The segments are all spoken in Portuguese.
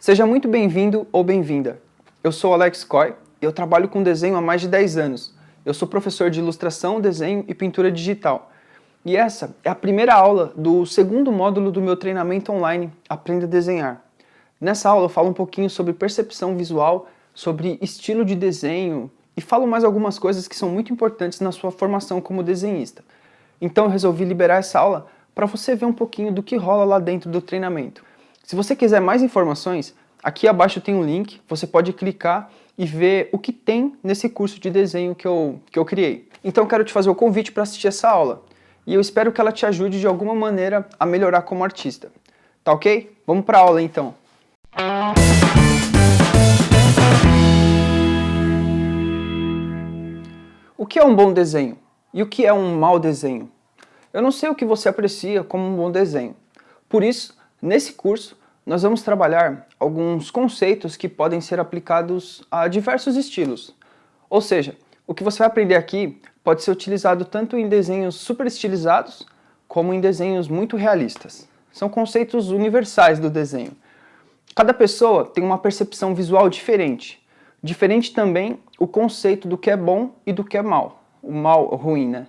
Seja muito bem-vindo ou bem-vinda. Eu sou Alex Coy e eu trabalho com desenho há mais de 10 anos. Eu sou professor de ilustração, desenho e pintura digital. E essa é a primeira aula do segundo módulo do meu treinamento online Aprenda a Desenhar. Nessa aula eu falo um pouquinho sobre percepção visual, sobre estilo de desenho e falo mais algumas coisas que são muito importantes na sua formação como desenhista. Então eu resolvi liberar essa aula para você ver um pouquinho do que rola lá dentro do treinamento. Se você quiser mais informações, aqui abaixo tem um link, você pode clicar e ver o que tem nesse curso de desenho que eu criei. Então eu quero te fazer o convite para assistir essa aula. E eu espero que ela te ajude de alguma maneira a melhorar como artista. Tá ok? Vamos para a aula então. O que é um bom desenho? E o que é um mau desenho? Eu não sei o que você aprecia como um bom desenho. Por isso, nesse curso, nós vamos trabalhar alguns conceitos que podem ser aplicados a diversos estilos. Ou seja, o que você vai aprender aqui pode ser utilizado tanto em desenhos super estilizados, como em desenhos muito realistas. São conceitos universais do desenho. Cada pessoa tem uma percepção visual diferente. Diferente também o conceito do que é bom e do que é mal. O mal, o ruim, né?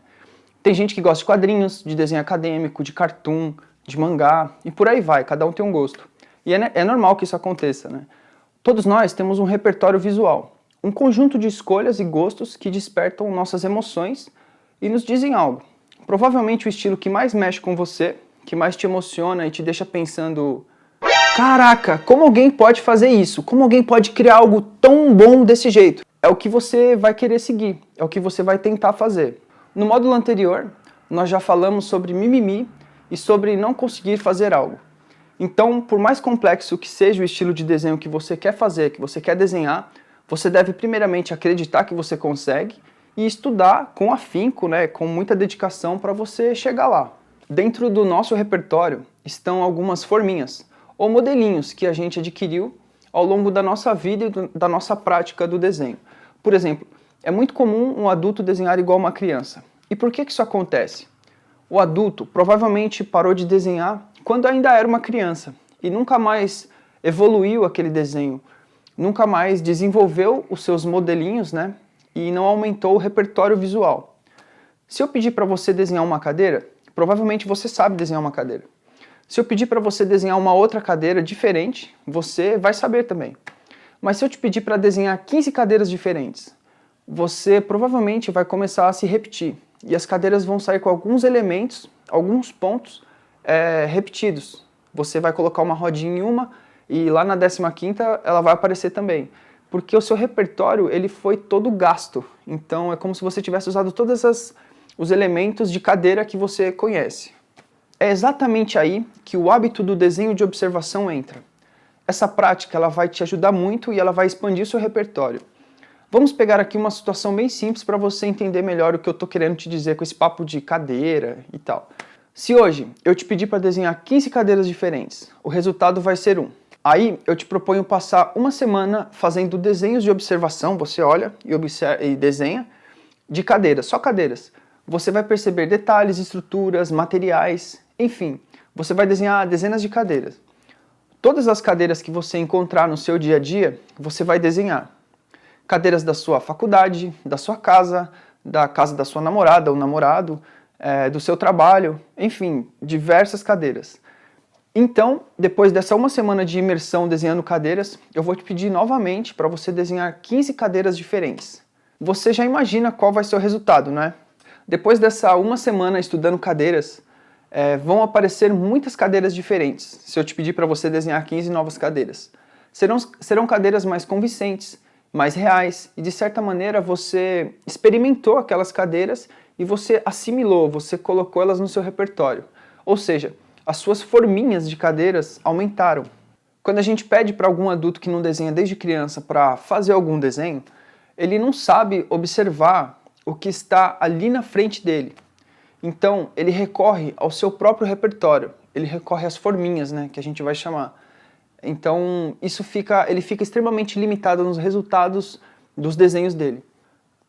Tem gente que gosta de quadrinhos, de desenho acadêmico, de cartoon, de mangá, e por aí vai, cada um tem um gosto. E é normal que isso aconteça, né? Todos nós temos um repertório visual, um conjunto de escolhas e gostos que despertam nossas emoções e nos dizem algo. Provavelmente o estilo que mais mexe com você, que mais te emociona e te deixa pensando: caraca, como alguém pode fazer isso? Como alguém pode criar algo tão bom desse jeito? É o que você vai querer seguir, é o que você vai tentar fazer. No módulo anterior, nós já falamos sobre mimimi e sobre não conseguir fazer algo. Então, por mais complexo que seja o estilo de desenho que você quer fazer, que você quer desenhar, você deve primeiramente acreditar que você consegue e estudar com afinco, né, com muita dedicação para você chegar lá. Dentro do nosso repertório estão algumas forminhas ou modelinhos que a gente adquiriu ao longo da nossa vida e da nossa prática do desenho. Por exemplo, é muito comum um adulto desenhar igual uma criança. E por que isso acontece? O adulto provavelmente parou de desenhar quando ainda era uma criança e nunca mais evoluiu aquele desenho, nunca mais desenvolveu os seus modelinhos, né? E não aumentou o repertório visual. Se eu pedir para você desenhar uma cadeira, provavelmente você sabe desenhar uma cadeira. Se eu pedir para você desenhar uma outra cadeira diferente, você vai saber também. Mas se eu te pedir para desenhar 15 cadeiras diferentes, você provavelmente vai começar a se repetir. E as cadeiras vão sair com alguns elementos, alguns pontos repetidos. Você vai colocar uma rodinha em uma e lá na 15ª ela vai aparecer também. Porque o seu repertório ele foi todo gasto. Então é como se você tivesse usado todos os elementos de cadeira que você conhece. É exatamente aí que o hábito do desenho de observação entra. Essa prática ela vai te ajudar muito e ela vai expandir o seu repertório. Vamos pegar aqui uma situação bem simples para você entender melhor o que eu estou querendo te dizer com esse papo de cadeira e tal. Se hoje eu te pedir para desenhar 15 cadeiras diferentes, o resultado vai ser 1. Aí eu te proponho passar uma semana fazendo desenhos de observação, você olha e desenha, de cadeiras, só cadeiras. Você vai perceber detalhes, estruturas, materiais, enfim, você vai desenhar dezenas de cadeiras. Todas as cadeiras que você encontrar no seu dia a dia, você vai desenhar. Cadeiras da sua faculdade, da sua casa, da casa da sua namorada ou namorado, do seu trabalho, enfim, diversas cadeiras. Então, depois dessa uma semana de imersão desenhando cadeiras, eu vou te pedir novamente para você desenhar 15 cadeiras diferentes. Você já imagina qual vai ser o resultado, né? Depois dessa uma semana estudando cadeiras, vão aparecer muitas cadeiras diferentes, se eu te pedir para você desenhar 15 novas cadeiras. Serão cadeiras mais convincentes, mais reais, e de certa maneira você experimentou aquelas cadeiras e você assimilou, você colocou elas no seu repertório. Ou seja, as suas forminhas de cadeiras aumentaram. Quando a gente pede para algum adulto que não desenha desde criança para fazer algum desenho, ele não sabe observar o que está ali na frente dele. Então, ele recorre ao seu próprio repertório, ele recorre às forminhas, né, que a gente vai chamar. Então, ele fica extremamente limitado nos resultados dos desenhos dele.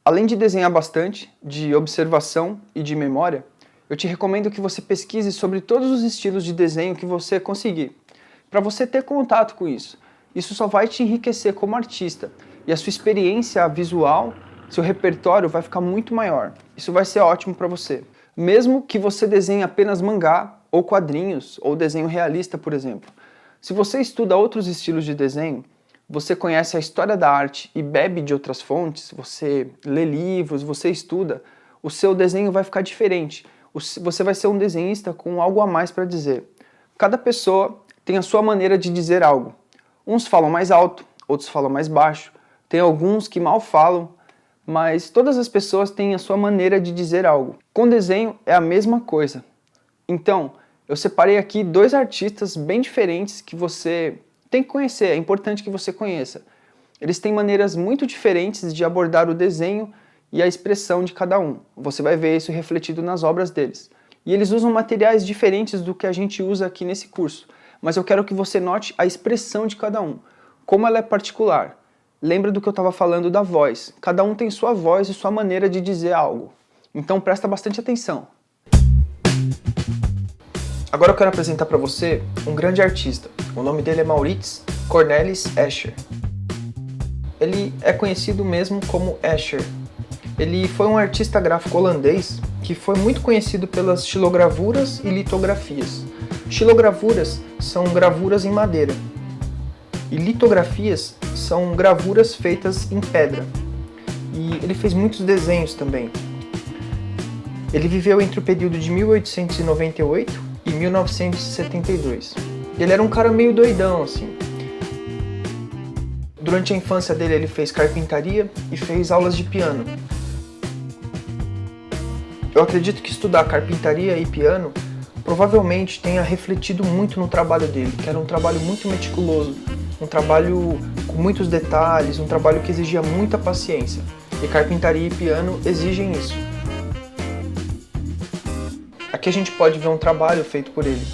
Além de desenhar bastante, de observação e de memória, eu te recomendo que você pesquise sobre todos os estilos de desenho que você conseguir, para você ter contato com isso. Isso só vai te enriquecer como artista e a sua experiência visual, seu repertório vai ficar muito maior. Isso vai ser ótimo para você. Mesmo que você desenhe apenas mangá, ou quadrinhos, ou desenho realista, por exemplo. Se você estuda outros estilos de desenho, você conhece a história da arte e bebe de outras fontes, você lê livros, você estuda, o seu desenho vai ficar diferente. Você vai ser um desenhista com algo a mais para dizer. Cada pessoa tem a sua maneira de dizer algo. Uns falam mais alto, outros falam mais baixo. Tem alguns que mal falam, mas todas as pessoas têm a sua maneira de dizer algo. Com desenho é a mesma coisa. Então, eu separei aqui 2 artistas bem diferentes que você tem que conhecer, é importante que você conheça. Eles têm maneiras muito diferentes de abordar o desenho e a expressão de cada um. Você vai ver isso refletido nas obras deles. E eles usam materiais diferentes do que a gente usa aqui nesse curso, mas eu quero que você note a expressão de cada um, como ela é particular. Lembra do que eu estava falando da voz. Cada um tem sua voz e sua maneira de dizer algo. Então presta bastante atenção. Agora eu quero apresentar para você um grande artista. O nome dele é Maurits Cornelis Escher. Ele é conhecido mesmo como Escher. Ele foi um artista gráfico holandês que foi muito conhecido pelas xilogravuras e litografias. Xilogravuras são gravuras em madeira e litografias são gravuras feitas em pedra. E ele fez muitos desenhos também. Ele viveu entre o período de 1898 e 1972. Ele era um cara meio doidão, assim. Durante a infância dele, ele fez carpintaria e fez aulas de piano. Eu acredito que estudar carpintaria e piano provavelmente tenha refletido muito no trabalho dele, que era um trabalho muito meticuloso, um trabalho com muitos detalhes, um trabalho que exigia muita paciência. E carpintaria e piano exigem isso. Aqui a gente pode ver um trabalho feito por ele.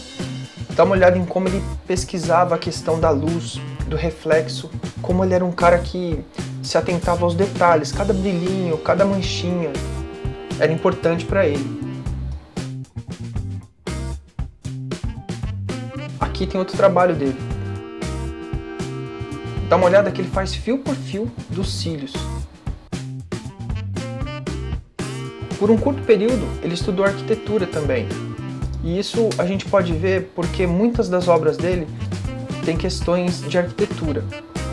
Dá uma olhada em como ele pesquisava a questão da luz, do reflexo, como ele era um cara que se atentava aos detalhes, cada brilhinho, cada manchinha era importante para ele. Aqui tem outro trabalho dele. Dá uma olhada que ele faz fio por fio dos cílios. Por um curto período, ele estudou arquitetura também. E isso a gente pode ver porque muitas das obras dele têm questões de arquitetura.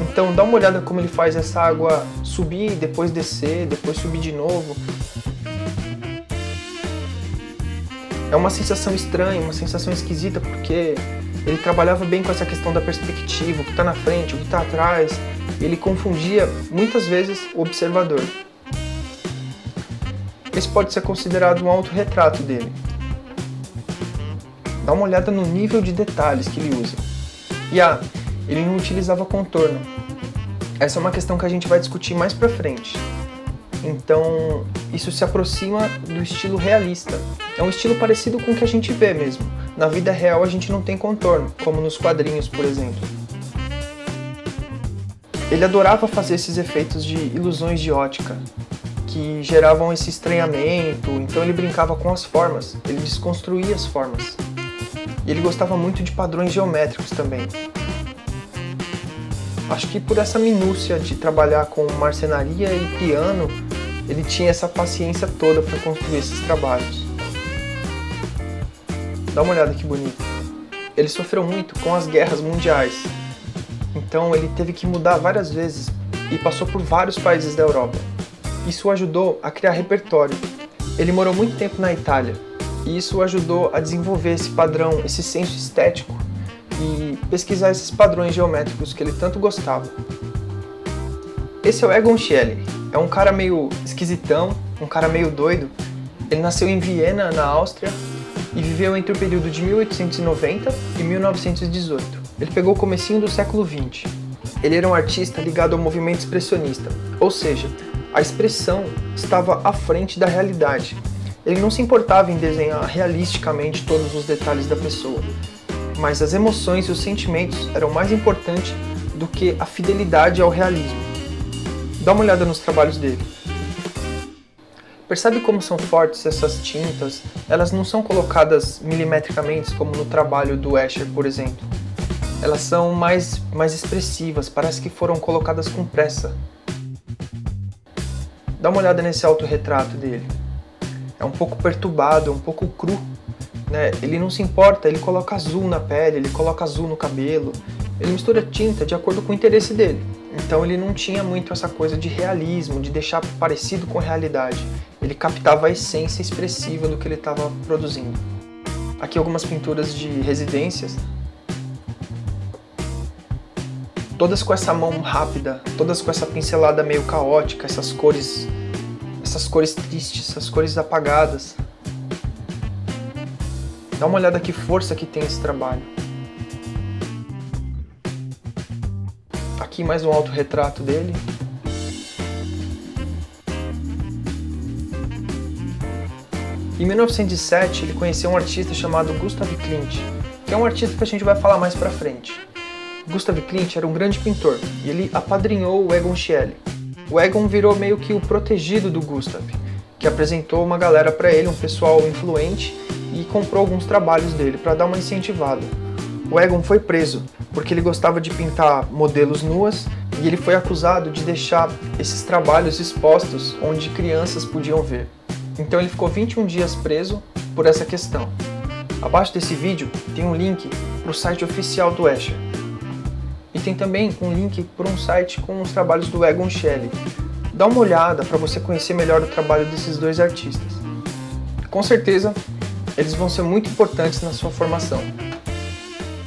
Então dá uma olhada como ele faz essa água subir, depois descer, depois subir de novo. É uma sensação estranha, uma sensação esquisita, porque ele trabalhava bem com essa questão da perspectiva, o que está na frente, o que está atrás. Ele confundia muitas vezes o observador. Esse pode ser considerado um autorretrato dele. Dá uma olhada no nível de detalhes que ele usa. E ele não utilizava contorno. Essa é uma questão que a gente vai discutir mais pra frente. Então, isso se aproxima do estilo realista. É um estilo parecido com o que a gente vê mesmo. Na vida real a gente não tem contorno, como nos quadrinhos, por exemplo. Ele adorava fazer esses efeitos de ilusões de ótica, que geravam esse estranhamento, então ele brincava com as formas, ele desconstruía as formas. E ele gostava muito de padrões geométricos também. Acho que por essa minúcia de trabalhar com marcenaria e piano, ele tinha essa paciência toda para construir esses trabalhos. Dá uma olhada que bonito. Ele sofreu muito com as guerras mundiais, então ele teve que mudar várias vezes e passou por vários países da Europa. Isso o ajudou a criar repertório. Ele morou muito tempo na Itália e isso o ajudou a desenvolver esse padrão, esse senso estético e pesquisar esses padrões geométricos que ele tanto gostava. Esse é o Egon Schiele. É um cara meio esquisitão, um cara meio doido. Ele nasceu em Viena, na Áustria, e viveu entre o período de 1890 e 1918. Ele pegou o comecinho do século XX. Ele era um artista ligado ao movimento expressionista, ou seja, a expressão estava à frente da realidade. Ele não se importava em desenhar realisticamente todos os detalhes da pessoa, mas as emoções e os sentimentos eram mais importantes do que a fidelidade ao realismo. Dá uma olhada nos trabalhos dele. Percebe como são fortes essas tintas? Elas não são colocadas milimetricamente como no trabalho do Escher, por exemplo. Elas são mais expressivas, parece que foram colocadas com pressa. Dá uma olhada nesse autorretrato dele. É um pouco perturbado, é um pouco cru, né? Ele não se importa, ele coloca azul na pele, ele coloca azul no cabelo. Ele mistura tinta de acordo com o interesse dele. Então ele não tinha muito essa coisa de realismo, de deixar parecido com a realidade. Ele captava a essência expressiva do que ele estava produzindo. Aqui algumas pinturas de residências. Todas com essa mão rápida, todas com essa pincelada meio caótica, essas cores tristes, essas cores apagadas. Dá uma olhada que força que tem esse trabalho. Aqui mais um autorretrato dele. Em 1907 ele conheceu um artista chamado Gustav Klimt, que é um artista que a gente vai falar mais pra frente. Gustav Klimt era um grande pintor e ele apadrinhou o Egon Schiele. O Egon virou meio que o protegido do Gustav, que apresentou uma galera para ele, um pessoal influente, e comprou alguns trabalhos dele para dar uma incentivada. O Egon foi preso porque ele gostava de pintar modelos nuas e ele foi acusado de deixar esses trabalhos expostos onde crianças podiam ver. Então ele ficou 21 dias preso por essa questão. Abaixo desse vídeo tem um link para o site oficial do Escher. E tem também um link para um site com os trabalhos do Egon Schiele. Dá uma olhada para você conhecer melhor o trabalho desses dois artistas. Com certeza, eles vão ser muito importantes na sua formação.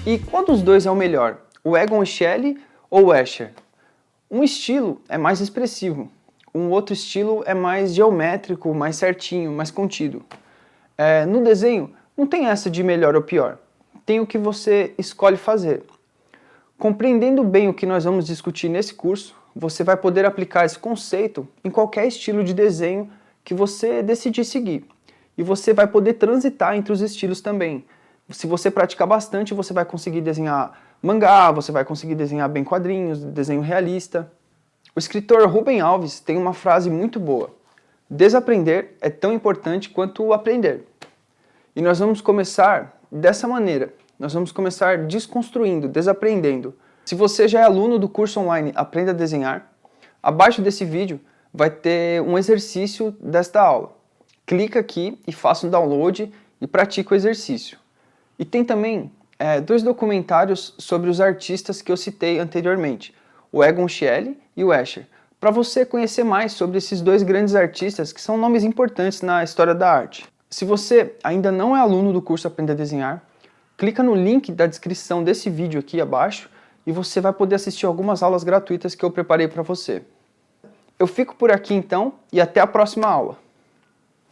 E qual dos dois é o melhor? O Egon Schiele ou o Escher? Um estilo é mais expressivo, um outro estilo é mais geométrico, mais certinho, mais contido. No desenho, não tem essa de melhor ou pior. Tem o que você escolhe fazer. Compreendendo bem o que nós vamos discutir nesse curso, você vai poder aplicar esse conceito em qualquer estilo de desenho que você decidir seguir. E você vai poder transitar entre os estilos também. Se você praticar bastante, você vai conseguir desenhar mangá, você vai conseguir desenhar bem quadrinhos, desenho realista. O escritor Rubem Alves tem uma frase muito boa: desaprender é tão importante quanto aprender. E nós vamos começar dessa maneira. Nós vamos começar desconstruindo, desaprendendo. Se você já é aluno do curso online Aprenda a Desenhar, abaixo desse vídeo vai ter um exercício desta aula. Clica aqui e faça um download e pratique o exercício. E tem também dois documentários sobre os artistas que eu citei anteriormente, o Egon Schiele e o Escher, para você conhecer mais sobre esses dois grandes artistas que são nomes importantes na história da arte. Se você ainda não é aluno do curso Aprenda a Desenhar, clica no link da descrição desse vídeo aqui abaixo e você vai poder assistir algumas aulas gratuitas que eu preparei para você. Eu fico por aqui então e até a próxima aula.